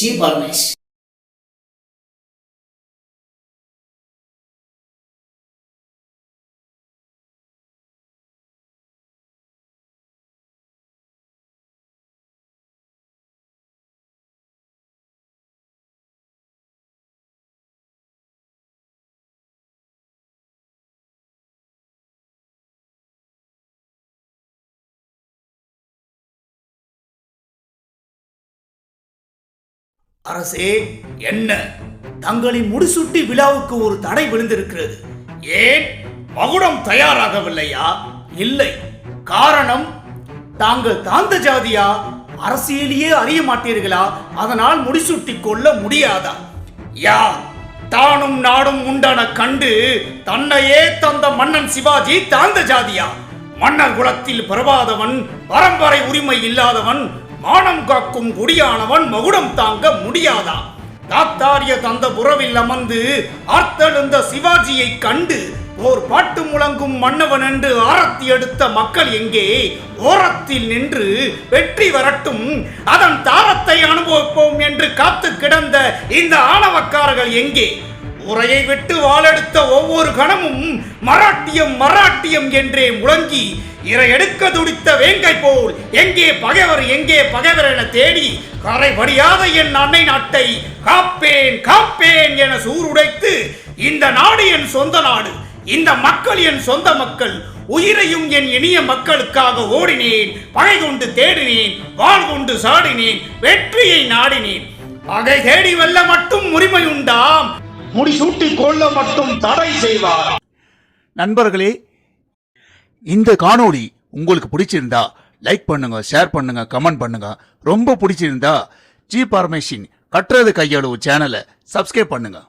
G Paramesh. அரசே, என்ன தங்களின் முடிசூட்டி விழாவுக்கு ஒரு தடை விழுந்திருக்கிறது. ஏன் மகுடம் தயாராகவில்லையா? இல்லை. காரணம், தாங்கள் தாந்த ஜாதியா? அரசியலையே அறிய மாட்டீர்களா? அதனால் முடிசூட்டி கொள்ள முடியாதா? யார் தானும் நாடும் உண்டன கண்டு தன்னையே தந்த மன்னன் சிவாஜி தாந்த ஜாதியா? மன்னர் குலத்தில் பிறவாதவன், பரம்பரை உரிமை இல்லாதவன், மானம் காக்கும் குடியானவன் மகுடம் தாங்க முடியாதா? தாத்தாரிய தந்த புறவில் அமர்ந்து ஆர்த்தெழுந்த சிவாஜியை கண்டு ஓர் பாட்டு முழங்கும் மன்னவன் என்று ஆரத்தி எடுத்த மக்கள் எங்கே? ஓரத்தில் நின்று வெற்றி வரட்டும், அதன் தாரத்தை அனுபவிப்போம் என்று காத்து கிடந்த இந்த ஆணவக்காரர்கள் எங்கே? உரையை விட்டு வாளெடுத்த ஒவ்வொரு கணமும் மராட்டியம் மராட்டியம் என்றே முழங்கி இறை எடுக்க துடித்த வேங்கை போல் எங்கே பகைவர் எங்கே பகைவர் என தேடி கரைபடியாத என் அன்னை நாட்டை காப்பேன் காப்பேன் என சூருடைத்து, இந்த நாடு என் சொந்த நாடு, இந்த மக்கள் என் சொந்த மக்கள், உயிரையும் என் இனிய மக்களுக்காக ஓடினேன், பகை கொண்டு தேடினேன், வாள் கொண்டு சாடினேன், வெற்றியை நாடினேன். பகை தேடி வெல்ல மட்டும் உரிமை உண்டாம், முடிசூட்டி கொள்ள மட்டும் தடை செய்வார். நண்பர்களே, இந்த காணொளி உங்களுக்கு பிடிச்சிருந்தா லைக் பண்ணுங்க, ஷேர் பண்ணுங்க, கமெண்ட் பண்ணுங்க. ரொம்ப பிடிச்சிருந்தா ஜி பரமேஷின் கற்றது கையளவு சேனலை சப்ஸ்கிரைப் பண்ணுங்க.